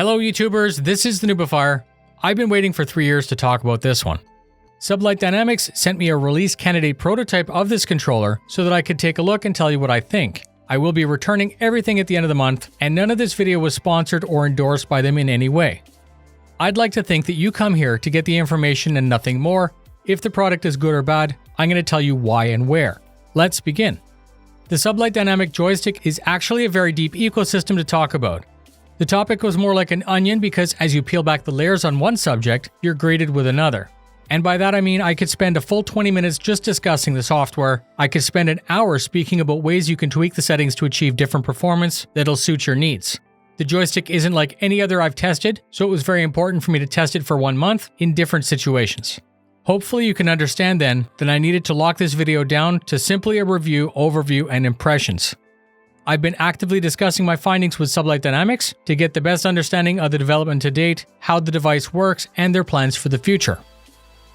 Hello YouTubers, this is the noobifier. I've been waiting for 3 years to talk about this one. Sublight Dynamics sent me a release candidate prototype of this controller so that I could take a look and tell you what I think. I will be returning everything at the end of the month, and none of this video was sponsored or endorsed by them in any way. I'd like to think that you come here to get the information and nothing more. If the product is good or bad, I'm going to tell you why and where. Let's begin. The Sublight Dynamic Joystick is actually a very deep ecosystem to talk about. The topic was more like an onion because as you peel back the layers on one subject, you're greeted with another. And by that I mean I could spend a full 20 minutes just discussing the software. I could spend an hour speaking about ways you can tweak the settings to achieve different performance that'll suit your needs. The joystick isn't like any other I've tested, so it was very important for me to test it for 1 month in different situations. Hopefully you can understand then that I needed to lock this video down to simply a review, overview, and impressions. I've been actively discussing my findings with Sublight Dynamics to get the best understanding of the development to date, how the device works, and their plans for the future.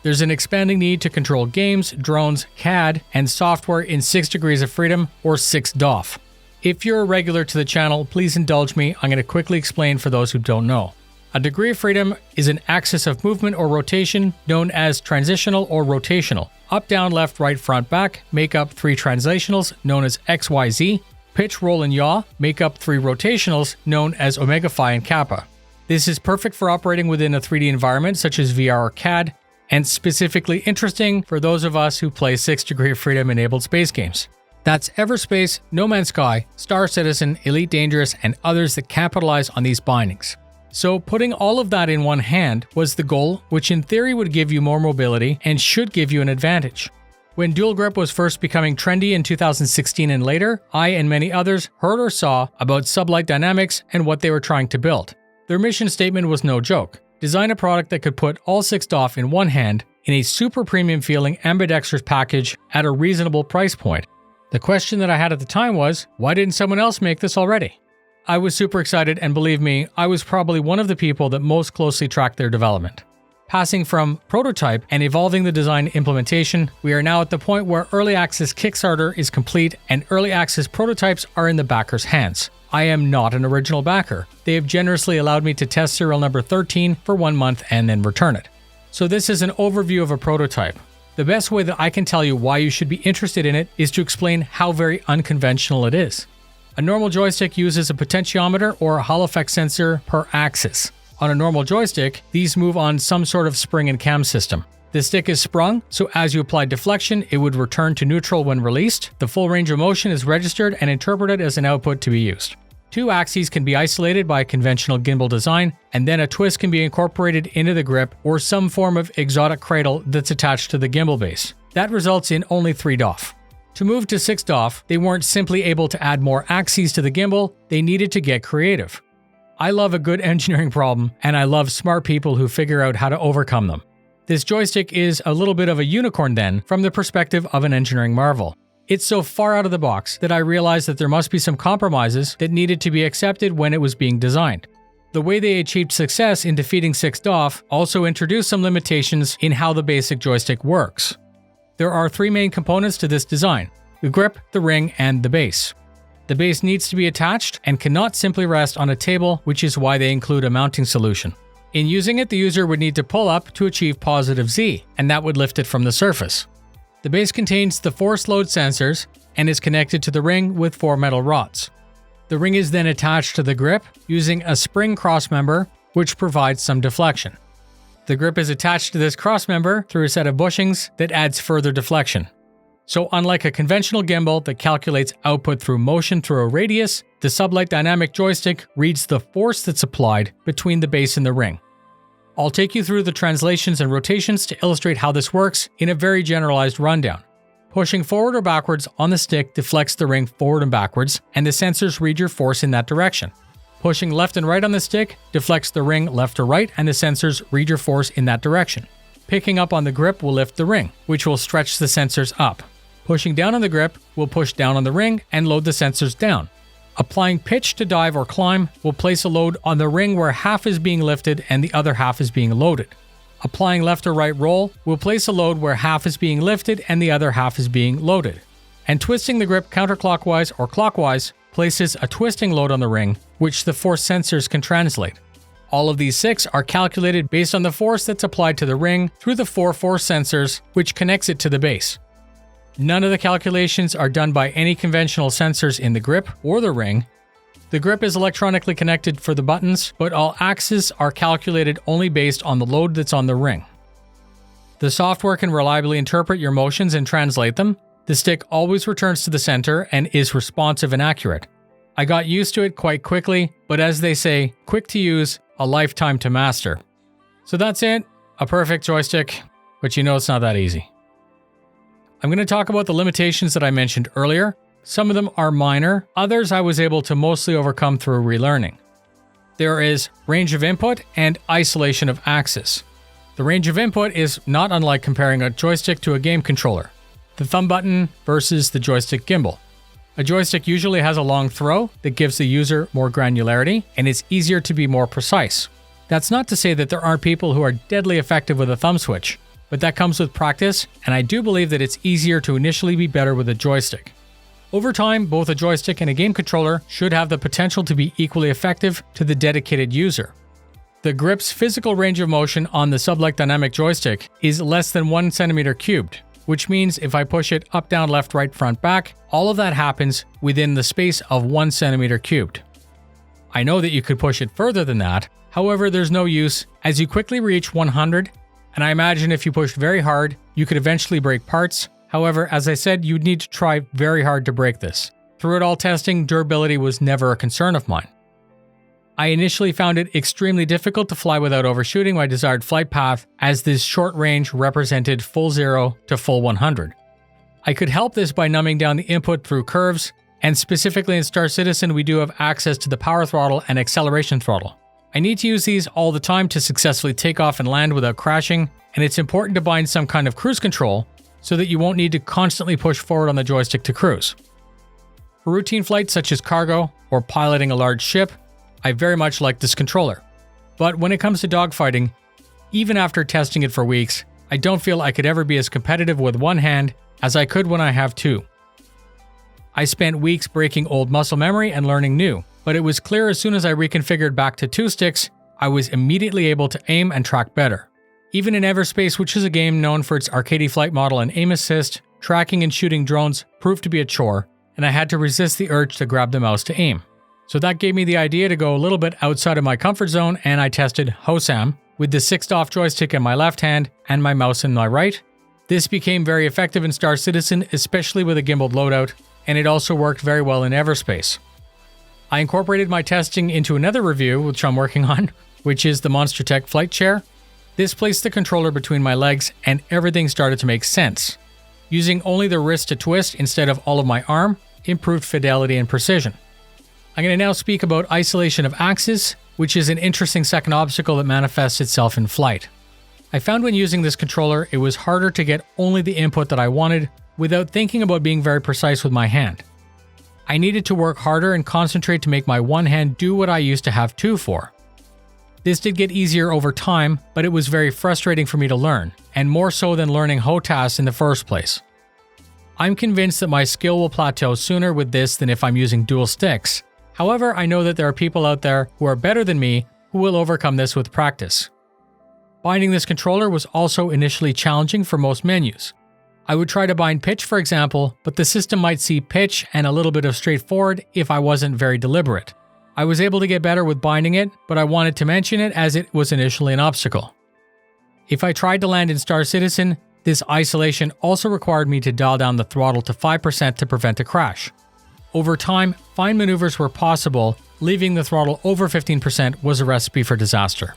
There's an expanding need to control games, drones, CAD, and software in 6 degrees of freedom, or 6 DOF. If you're a regular to the channel, please indulge me. I'm going to quickly explain for those who don't know. A degree of freedom is an axis of movement or rotation known as transitional or rotational. Up, down, left, right, front, back make up 3 translationals known as X, Y, Z. Pitch, roll, and yaw make up 3 rotationals known as omega, phi, and kappa. This is perfect for operating within a 3D environment such as VR or CAD, and specifically interesting for those of us who play 6 degree of freedom enabled space games. That's Everspace, No Man's Sky, Star Citizen, Elite Dangerous, and others that capitalize on these bindings. So putting all of that in one hand was the goal, which in theory would give you more mobility and should give you an advantage. When dual grip was first becoming trendy in 2016 and later, I and many others heard or saw about Sublight Dynamics and what they were trying to build. Their mission statement was no joke. Design a product that could put all 6 DOF in one hand in a super premium feeling ambidextrous package at a reasonable price point. The question that I had at the time was, why didn't someone else make this already? I was super excited, and believe me, I was probably one of the people that most closely tracked their development. Passing from prototype and evolving the design implementation, we are now at the point where early access Kickstarter is complete and early access prototypes are in the backers' hands. I am not an original backer. They have generously allowed me to test serial number 13 for 1 month and then return it. So this is an overview of a prototype. The best way that I can tell you why you should be interested in it is to explain how very unconventional it is. A normal joystick uses a potentiometer or a Hall effect sensor per axis. On a normal joystick, these move on some sort of spring and cam system. The stick is sprung, so as you apply deflection, it would return to neutral when released. The full range of motion is registered and interpreted as an output to be used. 2 axes can be isolated by a conventional gimbal design, and then a twist can be incorporated into the grip or some form of exotic cradle that's attached to the gimbal base. That results in only 3 DOF. To move to 6 DOF, they weren't simply able to add more axes to the gimbal, they needed to get creative. I love a good engineering problem, and I love smart people who figure out how to overcome them. This joystick is a little bit of a unicorn then, from the perspective of an engineering marvel. It's so far out of the box that I realized that there must be some compromises that needed to be accepted when it was being designed. The way they achieved success in defeating 6 DOF also introduced some limitations in how the basic joystick works. There are 3 main components to this design: the grip, the ring, and the base. The base needs to be attached and cannot simply rest on a table, which is why they include a mounting solution. In using it, the user would need to pull up to achieve positive Z, and that would lift it from the surface. The base contains the force load sensors and is connected to the ring with 4 metal rods. The ring is then attached to the grip using a spring crossmember, which provides some deflection. The grip is attached to this crossmember through a set of bushings that adds further deflection. So unlike a conventional gimbal that calculates output through motion through a radius, the Sublight Dynamic Joystick reads the force that's applied between the base and the ring. I'll take you through the translations and rotations to illustrate how this works in a very generalized rundown. Pushing forward or backwards on the stick deflects the ring forward and backwards, and the sensors read your force in that direction. Pushing left and right on the stick deflects the ring left or right, and the sensors read your force in that direction. Picking up on the grip will lift the ring, which will stretch the sensors up. Pushing down on the grip will push down on the ring and load the sensors down. Applying pitch to dive or climb will place a load on the ring where half is being lifted and the other half is being loaded. Applying left or right roll will place a load where half is being lifted and the other half is being loaded. And twisting the grip counterclockwise or clockwise places a twisting load on the ring, which the force sensors can translate. All of these 6 are calculated based on the force that's applied to the ring through the 4 force sensors, which connects it to the base. None of the calculations are done by any conventional sensors in the grip or the ring. The grip is electronically connected for the buttons, but all axes are calculated only based on the load that's on the ring. The software can reliably interpret your motions and translate them. The stick always returns to the center and is responsive and accurate. I got used to it quite quickly, but as they say, quick to use, a lifetime to master. So that's it, a perfect joystick, but you know it's not that easy. I'm going to talk about the limitations that I mentioned earlier. Some of them are minor, others I was able to mostly overcome through relearning. There is range of input and isolation of axis. The range of input is not unlike comparing a joystick to a game controller. The thumb button versus the joystick gimbal. A joystick usually has a long throw that gives the user more granularity, and it's easier to be more precise. That's not to say that there aren't people who are deadly effective with a thumb switch, but that comes with practice, and I do believe that it's easier to initially be better with a joystick. Over time, both a joystick and a game controller should have the potential to be equally effective to the dedicated user. The grip's physical range of motion on the Sublight dynamic joystick is less than 1 centimeter cubed, which means if I push it up, down, left, right, front, back, all of that happens within the space of 1 centimeter cubed. I know that you could push it further than that, however there's no use as you quickly reach 100, and I imagine if you pushed very hard, you could eventually break parts. However, as I said, you'd need to try very hard to break this. Through it all testing, durability was never a concern of mine. I initially found it extremely difficult to fly without overshooting my desired flight path, as this short range represented full 0 to full 100. I could help this by numbing down the input through curves, and specifically in Star Citizen we do have access to the power throttle and acceleration throttle. I need to use these all the time to successfully take off and land without crashing, and it's important to bind some kind of cruise control so that you won't need to constantly push forward on the joystick to cruise. For routine flights such as cargo or piloting a large ship, I very much like this controller. But when it comes to dogfighting, even after testing it for weeks, I don't feel I could ever be as competitive with one hand as I could when I have two. I spent weeks breaking old muscle memory and learning new, but it was clear as soon as I reconfigured back to 2 sticks, I was immediately able to aim and track better. Even in Everspace, which is a game known for its arcadey flight model and aim assist, tracking and shooting drones proved to be a chore, and I had to resist the urge to grab the mouse to aim. So that gave me the idea to go a little bit outside of my comfort zone, and I tested HOSAM with the 6 DOF joystick in my left hand and my mouse in my right. This became very effective in Star Citizen, especially with a gimbaled loadout, and it also worked very well in Everspace. I incorporated my testing into another review, which I'm working on, which is the Monster Tech flight chair. This placed the controller between my legs and everything started to make sense. Using only the wrist to twist instead of all of my arm improved fidelity and precision. I'm going to now speak about isolation of axis, which is an interesting second obstacle that manifests itself in flight. I found when using this controller, it was harder to get only the input that I wanted without thinking about being very precise with my hand. I needed to work harder and concentrate to make my one hand do what I used to have two for. This did get easier over time, but it was very frustrating for me to learn, and more so than learning HOTAS in the first place. I'm convinced that my skill will plateau sooner with this than if I'm using dual sticks. However, I know that there are people out there who are better than me who will overcome this with practice. Binding this controller was also initially challenging for most menus. I would try to bind pitch, for example, but the system might see pitch and a little bit of straightforward if I wasn't very deliberate. I was able to get better with binding it, but I wanted to mention it as it was initially an obstacle. If I tried to land in Star Citizen, this isolation also required me to dial down the throttle to 5% to prevent a crash. Over time, fine maneuvers were possible, leaving the throttle over 15% was a recipe for disaster.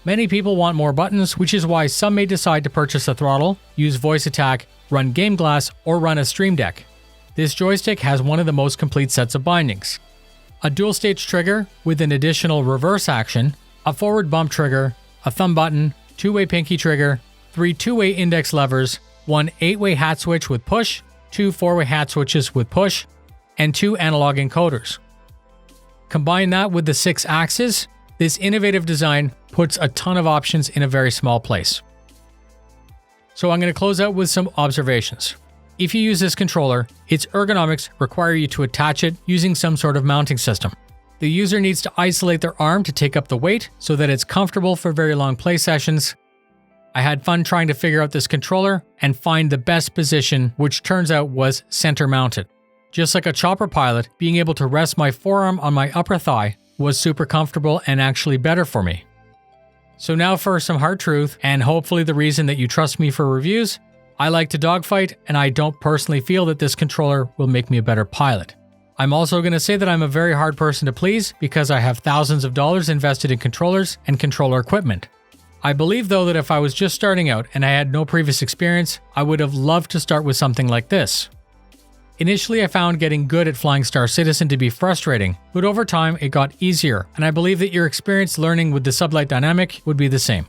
Many people want more buttons, which is why some may decide to purchase a throttle, use voice attack, run Game Glass, or run a Stream Deck. This joystick has one of the most complete sets of bindings. A dual stage trigger with an additional reverse action, a forward bump trigger, a thumb button, 2-way pinky trigger, 3 2-way index levers, 1 8-way hat switch with push, 2 4-way hat switches with push, and 2 analog encoders. Combine that with the 6 axes, this innovative design puts a ton of options in a very small place. So I'm going to close out with some observations. If you use this controller, its ergonomics require you to attach it using some sort of mounting system. The user needs to isolate their arm to take up the weight so that it's comfortable for very long play sessions. I had fun trying to figure out this controller and find the best position, which turns out was center mounted. Just like a chopper pilot, being able to rest my forearm on my upper thigh was super comfortable and actually better for me. So now for some hard truth, and hopefully the reason that you trust me for reviews. I like to dogfight, and I don't personally feel that this controller will make me a better pilot. I'm also going to say that I'm a very hard person to please because I have thousands of dollars invested in controllers and controller equipment. I believe though that if I was just starting out and I had no previous experience, I would have loved to start with something like this. Initially, I found getting good at flying Star Citizen to be frustrating, but over time it got easier, and I believe that your experience learning with the Sublight dynamic would be the same.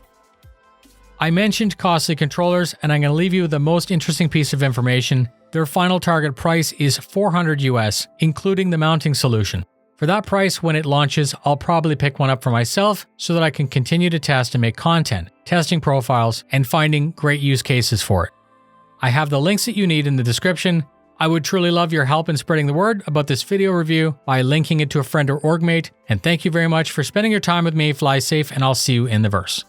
I mentioned costly controllers, and I'm going to leave you with the most interesting piece of information. Their final target price is $400 US, including the mounting solution. For that price, when it launches, I'll probably pick one up for myself so that I can continue to test and make content, testing profiles, and finding great use cases for it. I have the links that you need in the description. I would truly love your help in spreading the word about this video review by linking it to a friend or org mate, and thank you very much for spending your time with me. Fly safe, and I'll see you in the verse.